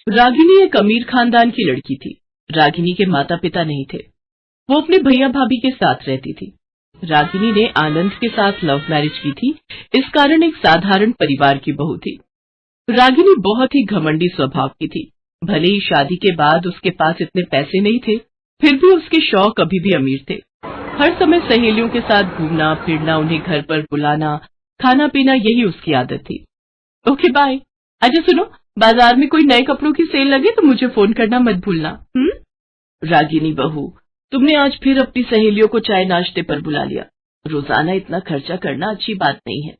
रागिनी एक अमीर खानदान की लड़की थी। रागिनी के माता पिता नहीं थे। वो अपने भैया भाभी के साथ रहती थी। रागिनी ने आनंद के साथ लव मैरिज की थी, इस कारण एक साधारण परिवार की बहू थी। रागिनी बहुत ही घमंडी स्वभाव की थी। भले ही शादी के बाद उसके पास इतने पैसे नहीं थे, फिर भी उसके शौक अभी भी अमीर थे। हर समय सहेलियों के साथ घूमना फिरना, उन्हें घर पर बुलाना, खाना पीना, यही उसकी आदत थी। Okay bye. अच्छा सुनो, बाजार में कोई नए कपड़ों की सेल लगे तो मुझे फोन करना मत भूलना। रागिनी बहू, तुमने आज फिर अपनी सहेलियों को चाय नाश्ते पर बुला लिया। रोजाना इतना खर्चा करना अच्छी बात नहीं है।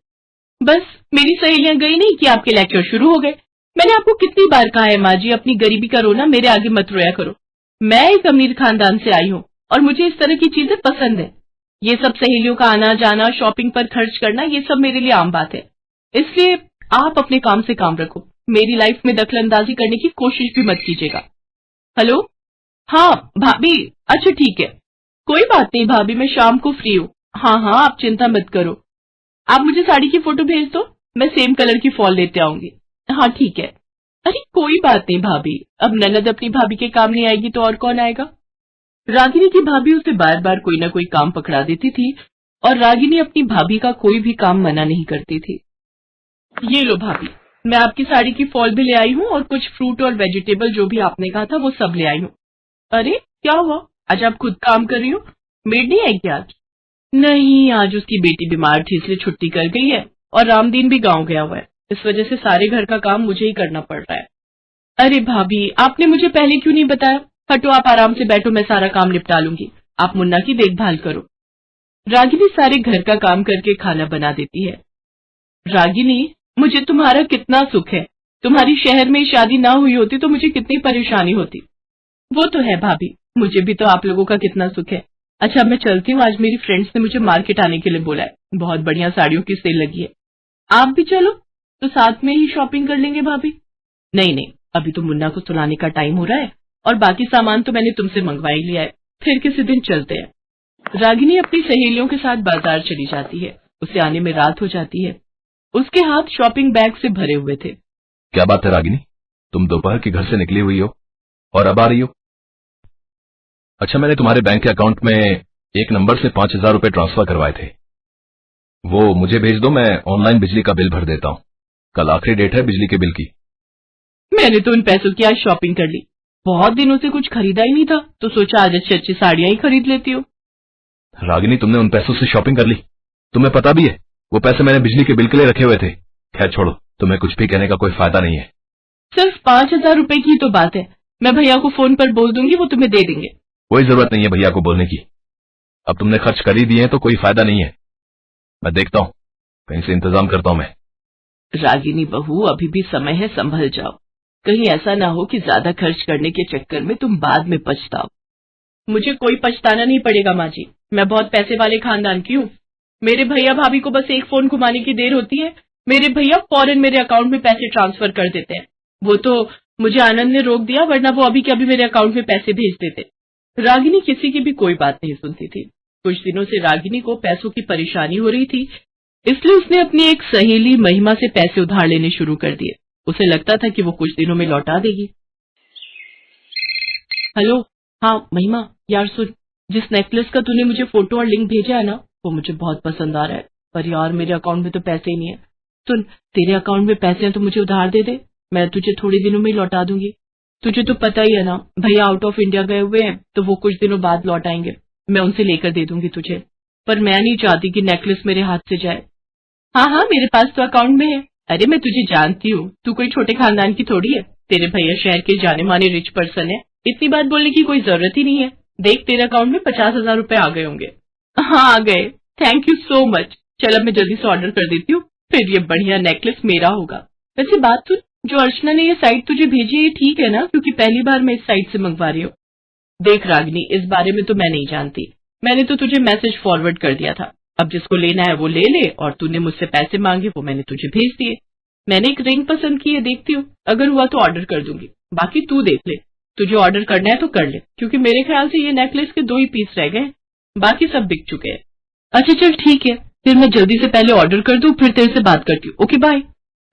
बस मेरी सहेलियां गई नहीं कि आपके लेक्चर शुरू हो गए। मैंने आपको कितनी बार कहा है माँ जी, अपनी गरीबी का रोना मेरे आगे मत रोया करो। मैं एक अमीर खानदान से आई हूँ और मुझे इस तरह की चीजें पसंद है। ये सब सहेलियों का आना जाना, शॉपिंग पर खर्च करना, ये सब मेरे लिए आम बात है। इसलिए आप अपने काम से काम रखो, मेरी लाइफ में दखलंदाजी करने की कोशिश भी मत कीजिएगा। हेलो, हाँ भाभी, अच्छा ठीक है, कोई बात नहीं भाभी, मैं शाम को फ्री हूँ। हाँ हाँ, आप चिंता मत करो। आप मुझे साड़ी की फोटो भेज दो, मैं सेम कलर की फॉल लेते आऊंगी। हाँ ठीक है। अरे कोई बात नहीं भाभी, अब ननद अपनी भाभी के काम नहीं आएगी तो और कौन आएगा। रागिनी की भाभी उसे बार बार कोई न कोई काम पकड़ा देती थी और रागिनी अपनी भाभी का कोई भी काम मना नहीं करती थी। ये लो भाभी, मैं आपकी साड़ी की फॉल भी ले आई हूँ और कुछ फ्रूट और वेजिटेबल जो भी आपने कहा था वो सब ले आई हूँ। अरे क्या हुआ, आज आप खुद काम कर रही हो, मेड नहीं आई क्या आज? नहीं, आज उसकी बेटी बीमार थी इसलिए छुट्टी कर गई है और रामदीन भी गांव गया हुआ है, इस वजह से सारे घर का काम मुझे ही करना पड़ रहा है। अरे भाभी, आपने मुझे पहले क्यों नहीं बताया? हटो, आप आराम से बैठो, मैं सारा काम निपटा लूंगी, आप मुन्ना की देखभाल करो। रागिनी सारे घर का काम करके खाना बना देती है। रागिनी, मुझे तुम्हारा कितना सुख है। तुम्हारी शहर में शादी ना हुई होती तो मुझे कितनी परेशानी होती। वो तो है भाभी, मुझे भी तो आप लोगों का कितना सुख है। अच्छा मैं चलती हूँ, आज मेरी फ्रेंड्स ने मुझे मार्केट आने के लिए बोला है, बहुत बढ़िया साड़ियों की सेल लगी है। आप भी चलो तो साथ में ही शॉपिंग कर लेंगे भाभी। नहीं नहीं, अभी तो मुन्ना को सुलाने का टाइम हो रहा है और बाकी सामान तो मैंने तुमसे मंगवा ही लिया है, फिर किसी दिन चलते हैं। रागिनी अपनी सहेलियों के साथ बाजार चली जाती है। उसे आने में रात हो जाती है। उसके हाथ शॉपिंग बैग से भरे हुए थे। क्या बात है रागिनी, तुम दोपहर के घर से निकली हुई हो और अब आ रही हो? अच्छा, मैंने तुम्हारे बैंक के अकाउंट में एक नंबर से 5,000 रुपए ट्रांसफर करवाए थे, वो मुझे भेज दो, मैं ऑनलाइन बिजली का बिल भर देता हूँ। कल आखिरी डेट है बिजली के बिल की। मैंने तो उन पैसों की आज शॉपिंग कर ली, बहुत दिनों से कुछ खरीदा ही नहीं था तो सोचा आज अच्छी अच्छी साड़ियां ही खरीद लेती हो। रागिनी, तुमने उन पैसों से शॉपिंग कर ली? तुम्हें पता भी है वो पैसे मैंने बिजली के बिल के लिए रखे हुए थे। खैर छोड़ो, तुम्हें कुछ भी कहने का कोई फायदा नहीं है। सिर्फ 5,000 रुपए की तो बात है, मैं भैया को फोन पर बोल दूंगी, वो तुम्हें दे देंगे। कोई जरूरत नहीं है भैया को बोलने की, अब तुमने खर्च कर ही दिए हैं तो कोई फायदा नहीं है। मैं देखता हूँ, कहीं से इंतजाम करता हूँ मैं। रागिनी बहू, अभी भी समय है, संभल जाओ, कहीं ऐसा ना हो कि ज्यादा खर्च करने के चक्कर में तुम बाद में पछताओ। मुझे कोई पछताना नहीं पड़ेगा माँ जी, मैं बहुत पैसे वाले खानदान की हूँ। मेरे भैया भाभी को बस एक फोन घुमाने की देर होती है, मेरे भैया फौरन मेरे अकाउंट में पैसे ट्रांसफर कर देते हैं। वो तो मुझे आनंद ने रोक दिया, वरना वो अभी के अभी मेरे अकाउंट में पैसे भेज देते। रागिनी किसी की भी कोई बात नहीं सुनती थी। कुछ दिनों से रागिनी को पैसों की परेशानी हो रही थी, इसलिए उसने अपनी एक सहेली महिमा से पैसे उधार लेने शुरू कर दिए। उसे लगता था कि वो कुछ दिनों में लौटा देगी। हेलो, हाँ महिमा, यार सुन, जिस नेकलेस का तूने मुझे फोटो और लिंक भेजा है ना, वो मुझे बहुत पसंद आ रहा है, पर यार मेरे अकाउंट में तो पैसे ही नहीं है। सुन, तेरे अकाउंट में पैसे हैं तो मुझे उधार दे दे, मैं तुझे थोड़ी दिनों में लौटा दूंगी। तुझे तो पता ही है ना, भैया आउट ऑफ इंडिया गए हुए हैं तो वो कुछ दिनों बाद लौट आएंगे, मैं उनसे लेकर दे दूंगी तुझे, पर मैं नहीं चाहती कि नेकलेस मेरे हाथ से जाए। हाँ हाँ, मेरे पास तो अकाउंट में है। अरे मैं तुझे जानती हूँ, तू कोई छोटे खानदान की थोड़ी है, तेरे भैया शहर के जाने माने रिच पर्सन है, इतनी बात बोलने की कोई जरूरत ही नहीं है। देख, तेरे अकाउंट में 50,000 रुपए आ गए होंगे। हाँ आ गए, थैंक यू सो मच। चल अब मैं जल्दी से ऑर्डर कर देती हूँ, फिर ये बढ़िया नेकलेस मेरा होगा। वैसे बात सुन, जो अर्चना ने ये साइट तुझे भेजी है ये ठीक है ना, क्योंकि पहली बार मैं इस साइट से मंगवा रही हूँ। देख रागिनी, इस बारे में तो मैं नहीं जानती, मैंने तो तुझे मैसेज फॉरवर्ड कर दिया था, अब जिसको लेना है वो ले ले, और तूने मुझसे पैसे मांगे वो मैंने तुझे भेज दिए। मैंने एक रिंग पसंद की है, देखती हूँ, अगर हुआ तो ऑर्डर कर दूंगी, बाकी तू देख ले, तुझे ऑर्डर करना है तो कर ले, क्योंकि मेरे ख्याल से ये नेकलेस के 2 ही पीस रह गए, बाकी सब बिक चुके हैं। अच्छा चल ठीक है, फिर मैं जल्दी से पहले ऑर्डर कर दूं, फिर तेरे से बात करती हूँ। Okay bye.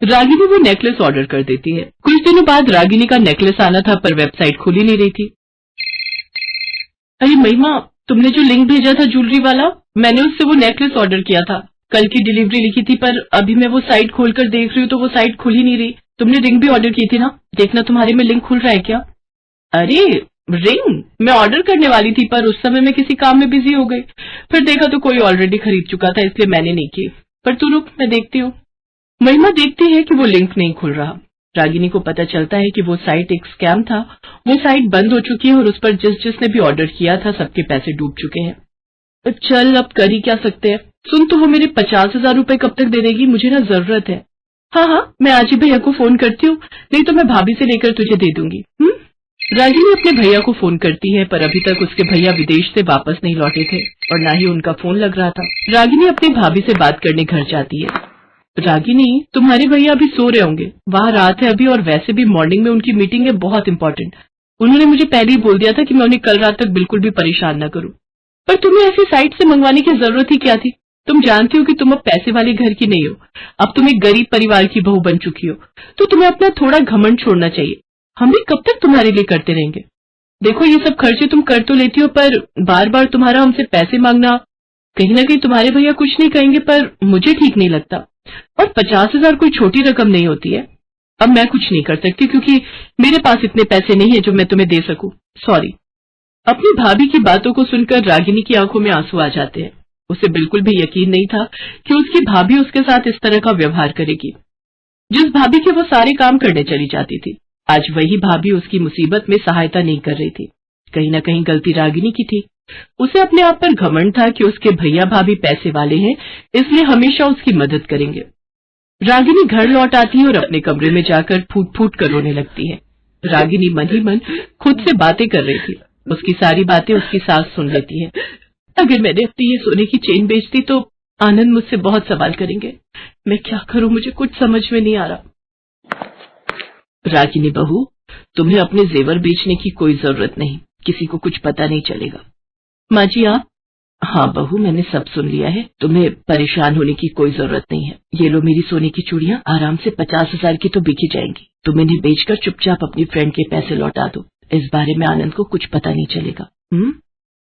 रागिनी वो नेकलेस ऑर्डर कर देती है। कुछ दिनों बाद रागिनी का नेकलेस आना था पर वेबसाइट खुल ही नहीं रही थी। अरे महिमा, तुमने जो लिंक भेजा था ज्वेलरी वाला, मैंने उससे वो नेकलेस ऑर्डर किया था। कल की डिलीवरी लिखी थी पर अभी मैं वो साइट खोलकर देख रही हूँ तो वो साइट खुल ही नहीं रही। तुमने रिंग भी ऑर्डर की थी ना, देखना तुम्हारे में लिंक खुल रहा है क्या? अरे रिंग मैं ऑर्डर करने वाली थी पर उस समय मैं किसी काम में बिजी हो गई। फिर देखा तो कोई ऑलरेडी खरीद चुका था, इसलिए मैंने नहीं की। पर तू रुक, मैं देखती हूँ। महिमा देखती है कि वो लिंक नहीं खुल रहा। रागिनी को पता चलता है कि वो साइट एक स्कैम था। वो साइट बंद हो चुकी है और उस पर जिसने भी ऑर्डर किया था सबके पैसे डूब चुके हैं। चल अब कर ही क्या सकते हैं। सुन, तो वो मेरे 50,000 रुपए कब तक दे देगी? मुझे ना जरूरत है। हाँ, मैं आज ही भैया को फोन करती हूँ, नहीं तो मैं भाभी से लेकर तुझे दे दूंगी। रागिनी अपने भैया को फोन करती है पर अभी तक उसके भैया विदेश से वापस नहीं लौटे थे और ना ही उनका फोन लग रहा था। रागिनी अपनी भाभी से बात करने घर जाती है। रागिनी, तुम्हारे भैया अभी सो रहे होंगे, वहाँ रात है अभी और वैसे भी मॉर्निंग में उनकी मीटिंग है, बहुत इंपॉर्टेंट। उन्होंने मुझे पहले ही बोल दिया था कि मैं उन्हें कल रात तक बिल्कुल भी परेशान न करूं। पर तुम्हें ऐसी साइट से मंगवाने की जरूरत ही क्या थी? तुम जानती हो कि तुम अब पैसे वाले घर की नहीं हो, अब तुम एक गरीब परिवार की बहू बन चुकी हो, तो तुम्हें अपना थोड़ा घमंड छोड़ना चाहिए। हम भी कब तक तुम्हारे लिए करते रहेंगे? देखो, ये सब खर्चे तुम कर तो लेती हो पर बार बार तुम्हारा हमसे पैसे मांगना, कहीं ना कहीं तुम्हारे भैया कुछ नहीं कहेंगे पर मुझे ठीक नहीं लगता। और 50,000 कोई छोटी रकम नहीं होती है। अब मैं कुछ नहीं कर सकती क्योंकि मेरे पास इतने पैसे नहीं है जो मैं तुम्हें दे सकूं। सॉरी। अपनी भाभी की बातों को सुनकर रागिनी की आंखों में आंसू आ जाते हैं। उसे बिल्कुल भी यकीन नहीं था कि उसकी भाभी उसके साथ इस तरह का व्यवहार करेगी। जिस भाभी के वो सारे काम करने चली जाती थी, आज वही भाभी उसकी मुसीबत में सहायता नहीं कर रही थी। कहीं ना कहीं गलती रागिनी की थी। उसे अपने आप पर घमंड था कि उसके भैया भाभी पैसे वाले हैं, इसलिए हमेशा उसकी मदद करेंगे। रागिनी घर लौट आती है और अपने कमरे में जाकर फूट फूट कर रोने लगती है। रागिनी मन ही मन खुद से बातें कर रही थी। उसकी सारी बातें उसकी सास सुन लेती है। अगर मैंने अपनी ये सोने की चेन बेच दी तो आनंद मुझसे बहुत सवाल करेंगे। मैं क्या करूं, मुझे कुछ समझ में नहीं आ रहा। रागिनी बहू, तुम्हें अपने जेवर बेचने की कोई जरूरत नहीं, किसी को कुछ पता नहीं चलेगा। माँ जी आप? हाँ बहू, मैंने सब सुन लिया है, तुम्हें परेशान होने की कोई जरूरत नहीं है। ये लो मेरी सोने की चूड़ियां, आराम से 50,000 की तो बिकी जाएंगी। तुम इन्हें बेचकर चुपचाप अपनी फ्रेंड के पैसे लौटा दो। इस बारे में आनंद को कुछ पता नहीं चलेगा।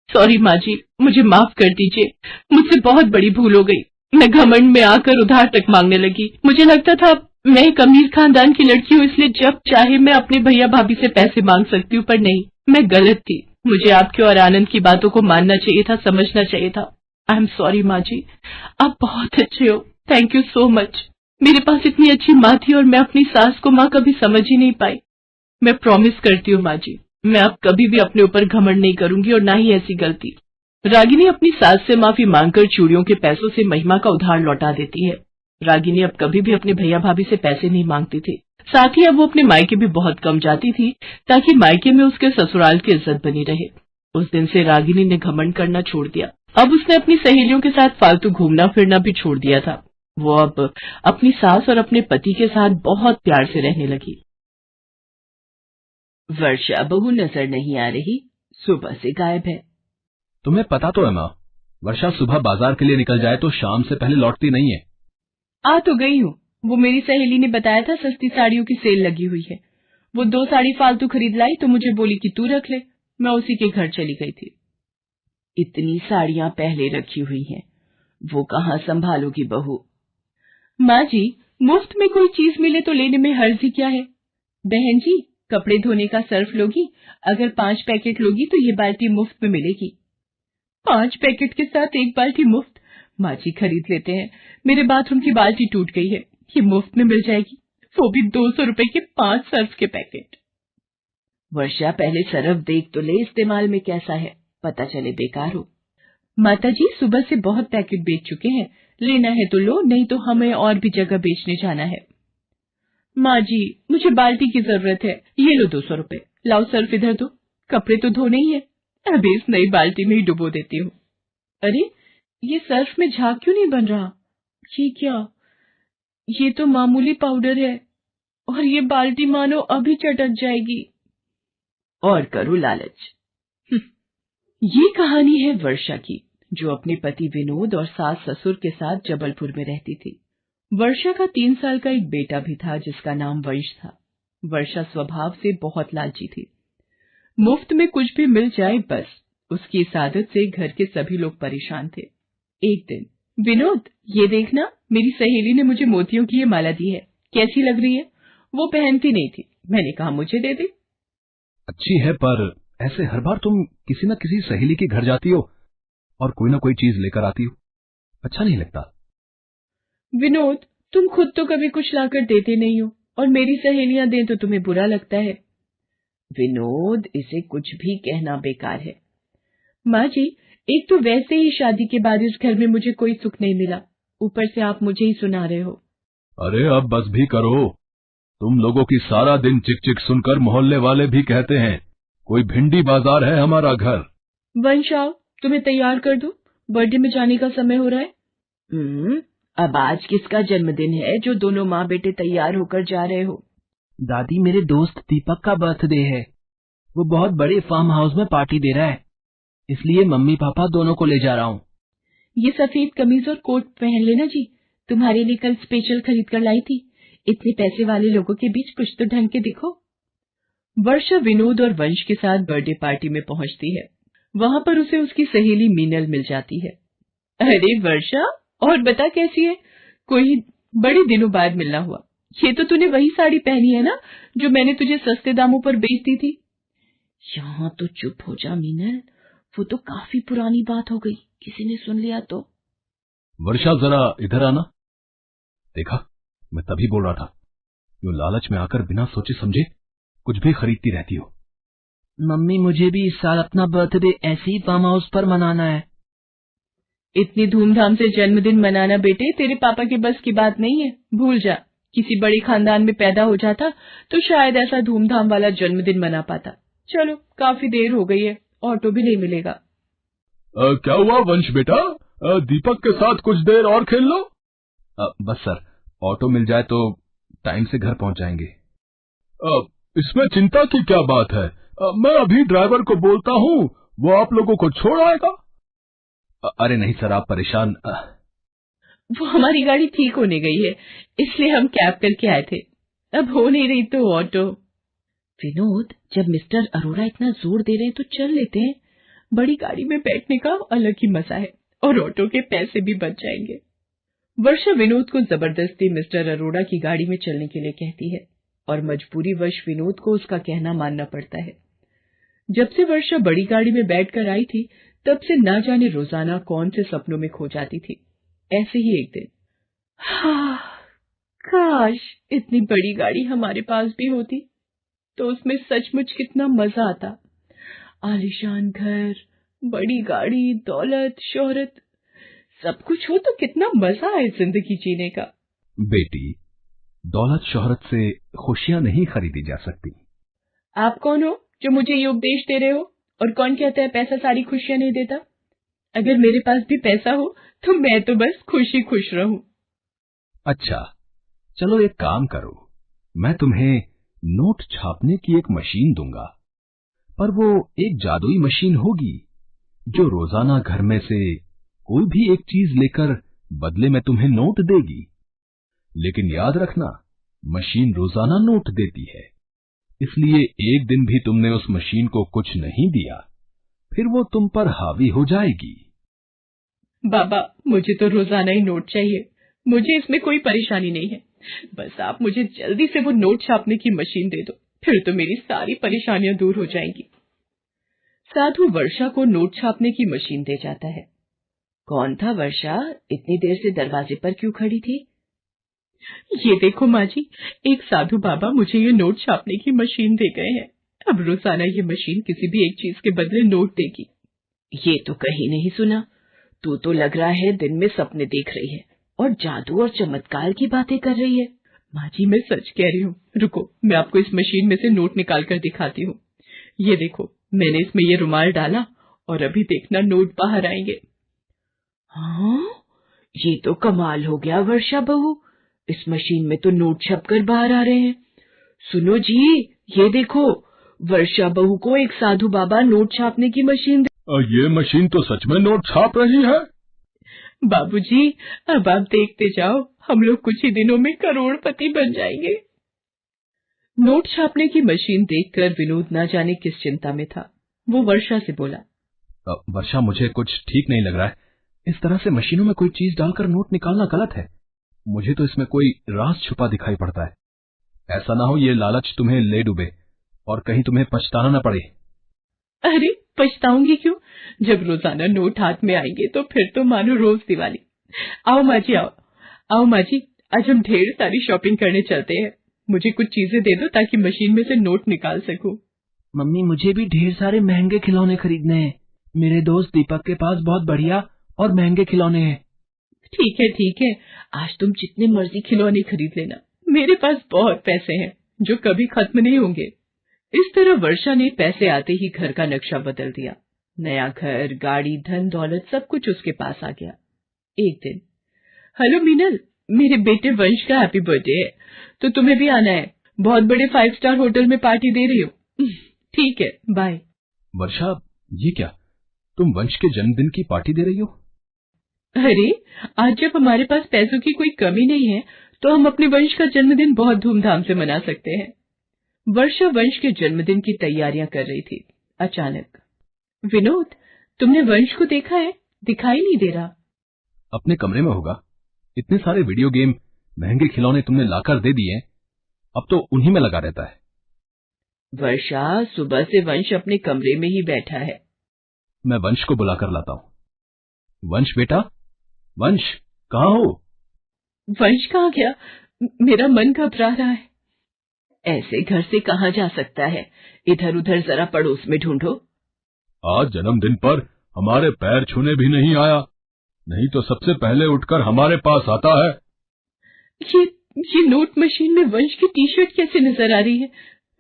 सॉरी माँ जी, मुझे माफ कर दीजिए, मुझसे बहुत बड़ी भूल हो गई। मैं घमंड में आकर उधार तक मांगने लगी। मुझे लगता था मैं एक अमीर खानदान की लड़की हूँ, इसलिए जब चाहे मैं अपने भैया भाभी से पैसे मांग सकती हूँ, पर नहीं, मैं गलत थी। मुझे आपके और आनंद की बातों को मानना चाहिए था, समझना चाहिए था। आई एम सॉरी माँ जी, आप बहुत अच्छे हो, थैंक यू सो मच। मेरे पास इतनी अच्छी माँ थी और मैं अपनी सास को माँ कभी समझ ही नहीं पाई। मैं प्रॉमिस करती हूँ माँ जी, मैं अब कभी भी अपने ऊपर घमंड नहीं करूंगी और ना ही ऐसी गलती। रागिनी अपनी सास से माफी मांगकर चूड़ियों के पैसों से महिमा का उधार लौटा देती है। रागिनी अब कभी भी अपने भैया भाभी से पैसे नहीं मांगती थी। साथ ही अब वो अपने मायके भी बहुत कम जाती थी ताकि मायके में उसके ससुराल की इज्जत बनी रहे। उस दिन से रागिनी ने घमंड करना छोड़ दिया। अब उसने अपनी सहेलियों के साथ फालतू घूमना फिरना भी छोड़ दिया था। वो अब अपनी सास और अपने पति के साथ बहुत प्यार से रहने लगी। वर्षा बहू नजर नहीं आ रही, सुबह से गायब है। तुम्हें पता तो है माँ, वर्षा सुबह बाजार के लिए निकल जाए तो शाम से पहले लौटती नहीं है। आ तो गई हूँ, वो मेरी सहेली ने बताया था सस्ती साड़ियों की सेल लगी हुई है। वो 2 साड़ी फालतू खरीद लाई तो मुझे बोली कि तू रख ले। मैं उसी के घर चली गई थी। इतनी साड़ियां पहले रखी हुई हैं, वो कहाँ संभालोगी बहू? माँ जी, मुफ्त में कोई चीज मिले तो लेने में हर्ज ही क्या है? बहन जी, कपड़े धोने का सर्फ लोगी? अगर 5 पैकेट लोगी तो ये बाल्टी मुफ्त में मिलेगी। 5 पैकेट के साथ 1 बाल्टी मुफ्त? माँ जी खरीद लेते हैं, मेरे बाथरूम की बाल्टी टूट गई है, ये मुफ्त में मिल जाएगी, वो भी 200 रुपए के 5 सर्फ के पैकेट। वर्षा पहले सर्फ देख तो ले इस्तेमाल में कैसा है, पता चले बेकार हो। माता जी सुबह से बहुत पैकेट बेच चुके हैं, लेना है तो लो, नहीं तो हमें और भी जगह बेचने जाना है। माँ जी मुझे बाल्टी की जरूरत है, ये लो 200 रुपए, लाओ सर्फ इधर दो, कपड़े तो धोने ही है, अभी इस नई बाल्टी में ही डुबो देती हूँ। अरे ये सर्फ में झाग क्यों नहीं बन रहा? ये क्या? ये तो मामूली पाउडर है और ये बाल्टी मानो अभी चटक जाएगी। और करो लालच। ये कहानी है वर्षा की, जो अपने पति विनोद और सास ससुर के साथ जबलपुर में रहती थी। वर्षा का 3 साल का एक बेटा भी था जिसका नाम वंश था। वर्षा स्वभाव से बहुत लालची थी। मुफ्त में कुछ भी मिल जाए बस, उसकी इस आदत से घर के सभी लोग परेशान थे। एक दिन, विनोद, ये देखना, मेरी सहेली ने मुझे मोतियों की ये माला दी है, कैसी लग रही है? वो पहनती नहीं थी, मैंने कहा मुझे दे दे। अच्छी है, पर ऐसे हर बार तुम किसी न किसी सहेली के घर जाती हो और कोई ना कोई चीज लेकर आती हो, अच्छा नहीं लगता। विनोद, तुम खुद तो कभी कुछ लाकर देते नहीं हो और मेरी सहेलियां दें तो तुम्हें बुरा लगता है। विनोद, इसे कुछ भी कहना बेकार है। माँ जी, एक तो वैसे ही शादी के बाद इस घर में मुझे कोई सुख नहीं मिला, ऊपर से आप मुझे ही सुना रहे हो। अरे अब बस भी करो, तुम लोगों की सारा दिन चिक चिक सुनकर मोहल्ले वाले भी कहते हैं कोई भिंडी बाजार है हमारा घर। वंश, आओ, तुम्हें तैयार कर दूं, बर्थडे में जाने का समय हो रहा है। अब आज किसका जन्मदिन है जो दोनों माँ बेटे तैयार होकर जा रहे हो? दादी, मेरे दोस्त दीपक का बर्थडे है। वो बहुत बड़े फार्म हाउस में पार्टी दे रहा है, इसलिए मम्मी पापा दोनों को ले जा रहा हूँ। ये सफेद कमीज और कोट पहन लेना जी, तुम्हारे लिए कल स्पेशल खरीद कर लाई थी। इतने पैसे वाले लोगों के बीच कुछ तो ढंग के दिखो। वर्षा विनोद और वंश के साथ बर्थडे पार्टी में पहुंचती है। वहां पर उसे उसकी सहेली मीनल मिल जाती है। अरे वर्षा, और बता कैसी है? कोई बड़े दिनों बाद मिलना हुआ। ये तो तूने वही साड़ी पहनी है ना जो मैंने तुझे सस्ते दामों पर बेच दी थी। यहाँ तो चुप हो जा मीनल, वो तो काफी पुरानी बात हो गई, किसी ने सुन लिया तो। वर्षा, जरा इधर आना। देखा, मैं तभी बोल रहा था, यूं लालच में आकर बिना सोचे समझे कुछ भी खरीदती रहती हो। मम्मी, मुझे भी इस साल अपना बर्थडे ऐसे ही फार्म हाउस पर मनाना है। इतनी धूमधाम से जन्मदिन मनाना बेटे तेरे पापा के बस की बात नहीं है, भूल जा। किसी बड़े खानदान में पैदा हो जाता तो शायद ऐसा धूमधाम वाला जन्मदिन मना पाता। चलो, काफी देर हो गई है, ऑटो भी नहीं मिलेगा। क्या हुआ वंश बेटा, दीपक के साथ कुछ देर और खेल लो। बस सर, ऑटो मिल जाए तो टाइम से घर पहुंच जाएंगे। इसमें चिंता की क्या बात है, मैं अभी ड्राइवर को बोलता हूँ, वो आप लोगों को छोड़ आएगा। अरे नहीं सर, आप परेशान। वो हमारी गाड़ी ठीक होने गई है, इसलिए हम कैब करके आए थे, अब हो नहीं रही तो ऑटो। विनोद, जब मिस्टर अरोड़ा इतना जोर दे रहे हैं तो चल लेते हैं। बड़ी गाड़ी में बैठने का अलग ही मजा है और ऑटो के पैसे भी बच जाएंगे। वर्षा विनोद को जबरदस्ती मिस्टर अरोड़ा की गाड़ी में चलने के लिए कहती है और मजबूरीवश विनोद को उसका कहना मानना पड़ता है। जब से वर्षा बड़ी गाड़ी में बैठकर आई थी तब से ना जाने रोजाना कौन से सपनों में खो जाती थी। ऐसे ही एक दिन, काश इतनी बड़ी गाड़ी हमारे पास भी होती तो उसमें सचमुच कितना मजा आता। आलीशान घर, बड़ी गाड़ी, दौलत, शोहरत, सब कुछ हो तो कितना मजा आए जिंदगी जीने का। बेटी, दौलत शोहरत से खुशियां नहीं खरीदी जा सकती। आप कौन हो जो मुझे ये उपदेश दे रहे हो? और कौन कहता है पैसा सारी खुशियां नहीं देता? अगर मेरे पास भी पैसा हो तो मैं तो बस खुशी खुश रहूं। अच्छा, चलो एक काम करो, मैं तुम्हें नोट छापने की एक मशीन दूंगा, पर वो एक जादुई मशीन होगी जो रोजाना घर में से कोई भी एक चीज लेकर बदले में तुम्हें नोट देगी। लेकिन याद रखना, मशीन रोजाना नोट देती है, इसलिए एक दिन भी तुमने उस मशीन को कुछ नहीं दिया, फिर वो तुम पर हावी हो जाएगी। बाबा, मुझे तो रोजाना ही नोट चाहिए, मुझे इसमें कोई परेशानी नहीं है, बस आप मुझे जल्दी से वो नोट छापने की मशीन दे दो, फिर तो मेरी सारी परेशानियां दूर हो जाएंगी। साधु वर्षा को नोट छापने की मशीन दे जाता है। कौन था वर्षा, इतनी देर से दरवाजे पर क्यों खड़ी थी? ये देखो माँ जी, एक साधु बाबा मुझे ये नोट छापने की मशीन दे गए हैं। अब रोजाना ये मशीन किसी भी एक चीज के बदले नोट देगी। ये तो कहीं नहीं सुना, तू तो लग रहा है दिन में सपने देख रही है और जादू और चमत्कार की बातें कर रही है। माँ जी, मैं सच कह रही हूँ, रुको मैं आपको इस मशीन में से नोट निकाल कर दिखाती हूँ। ये देखो, मैंने इसमें ये रुमाल डाला और अभी देखना नोट बाहर आएंगे। हाँ, ये तो कमाल हो गया वर्षा बहू, इस मशीन में तो नोट छपकर बाहर आ रहे हैं। सुनो जी, ये देखो, वर्षा बहू को एक साधु बाबा नोट छापने की मशीन ये मशीन तो सच में नोट छाप रही है। बाबूजी, अब आप देखते जाओ, हम लोग कुछ ही दिनों में करोड़पति बन जाएंगे। नोट छापने की मशीन देखकर विनोद न जाने किस चिंता में था। वो वर्षा से बोला, वर्षा, मुझे कुछ ठीक नहीं लग रहा है। इस तरह से मशीनों में कोई चीज डालकर नोट निकालना गलत है। मुझे तो इसमें कोई राज छुपा दिखाई पड़ता है। ऐसा ना हो ये लालच तुम्हें ले डूबे और कहीं तुम्हें पछताना न पड़े। अरे पछताऊंगी क्यों? जब रोजाना नोट हाथ में आएंगे तो फिर तो मानो रोज दिवाली। आओ माँ जी, आओ माँ जी, आज हम ढेर सारी शॉपिंग करने चलते हैं। मुझे कुछ चीजें दे दो ताकि मशीन में से नोट निकाल सकूं। मम्मी, मुझे भी ढेर सारे महंगे खिलौने खरीदने हैं। मेरे दोस्त दीपक के पास बहुत बढ़िया और महंगे खिलौने हैं। ठीक है, आज तुम जितने मर्जी खिलौने खरीद लेना। मेरे पास बहुत पैसे हैं जो कभी खत्म नहीं होंगे। इस तरह वर्षा ने पैसे आते ही घर का नक्शा बदल दिया। नया घर, गाड़ी, धन दौलत सब कुछ उसके पास आ गया। एक दिन, हेलो मीनल, मेरे बेटे वंश का हैप्पी बर्थडे है, तो तुम्हें भी आना है। बहुत बड़े 5 स्टार होटल में पार्टी दे रही हो। ठीक है, बाय। वर्षा, ये क्या, तुम वंश के जन्मदिन की पार्टी दे रही हो? अरे, आज जब हमारे पास पैसों की कोई कमी नहीं है तो हम अपने वंश का जन्मदिन बहुत धूमधाम से मना सकते हैं। वर्षा वंश के जन्मदिन की तैयारियां कर रही थी। अचानक, विनोद, तुमने वंश को देखा है? दिखाई नहीं दे रहा। अपने कमरे में होगा। इतने सारे वीडियो गेम, महंगे खिलौने तुमने लाकर दे दिए, अब तो उन्हीं में लगा रहता है। वर्षा, सुबह से वंश अपने कमरे में ही बैठा है। मैं वंश को बुलाकर लाता हूँ। वंश बेटा, वंश, कहाँ हो? वंश कहाँ गया? मेरा मन घबरा रहा है। ऐसे घर से कहाँ जा सकता है? इधर उधर जरा पड़ोस में ढूंढो। आज जन्मदिन पर हमारे पैर छूने भी नहीं आया, नहीं तो सबसे पहले उठकर हमारे पास आता है। ये नोट मशीन में वंश की टी शर्ट कैसे नजर आ रही है?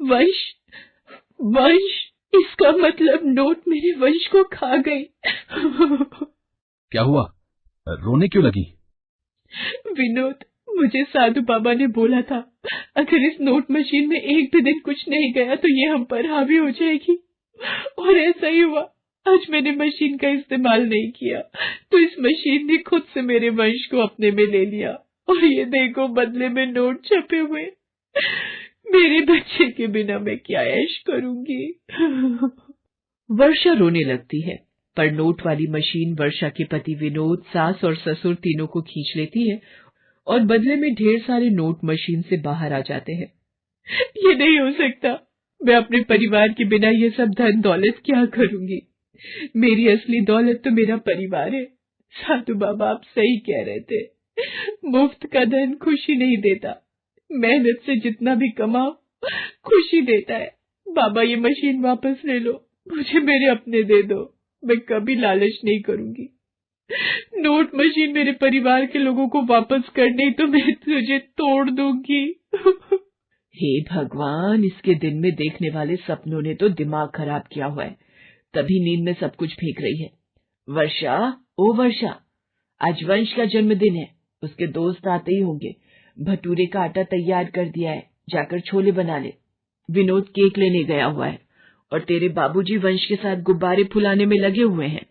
वंश, इसका मतलब नोट मेरे वंश को खा गई। क्या हुआ, रोने क्यों लगी? विनोद, मुझे साधु बाबा ने बोला था, अगर इस नोट मशीन में एक भी दिन कुछ नहीं गया तो ये हम पर हावी हो जाएगी। और ऐसा ही हुआ। आज मैंने मशीन का इस्तेमाल नहीं किया तो इस मशीन ने खुद से मेरे वंश को अपने में ले लिया। और ये देखो, बदले में नोट छपे हुए। मेरे बच्चे के बिना मैं क्या ऐश करूंगी। वर्षा रोने लगती है, पर नोट वाली मशीन वर्षा के पति विनोद, सास और ससुर तीनों को खींच लेती है और बदले में ढेर सारे नोट मशीन से बाहर आ जाते हैं। ये नहीं हो सकता। मैं अपने परिवार के बिना ये सब धन दौलत क्या करूंगी? मेरी असली दौलत तो मेरा परिवार है। साधु बाबा आप सही कह रहे थे, मुफ्त का धन खुशी नहीं देता, मेहनत से जितना भी कमाओ खुशी देता है। बाबा, ये मशीन वापस ले लो, मुझे मेरे अपने दे दो। मैं कभी लालच नहीं करूंगी। नोट मशीन मेरे परिवार के लोगों को वापस कर, नहीं तो मैं तुझे तोड़ दूंगी। हे भगवान, इसके दिन में देखने वाले सपनों ने तो दिमाग खराब किया हुआ है, तभी नींद में सब कुछ फेंक रही है। वर्षा, ओ वर्षा, आज वंश का जन्मदिन है, उसके दोस्त आते ही होंगे। भटूरे का आटा तैयार कर दिया है, जाकर छोले बना ले। विनोद केक लेने गया हुआ है और तेरे बाबूजी वंश के साथ गुब्बारे फुलाने में लगे हुए हैं।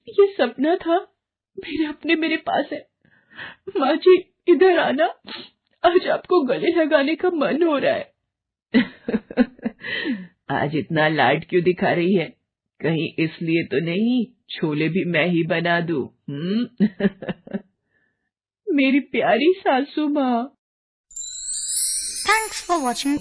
ये सपना था, मेरे अपने मेरे पास है। माँ जी, इधर आना, आज आपको गले लगाने का मन हो रहा है। आज इतना लाड क्यों दिखा रही है? कहीं इसलिए तो नहीं छोले भी मैं ही बना दूं? मेरी प्यारी सासू माँ। Thanks for watching.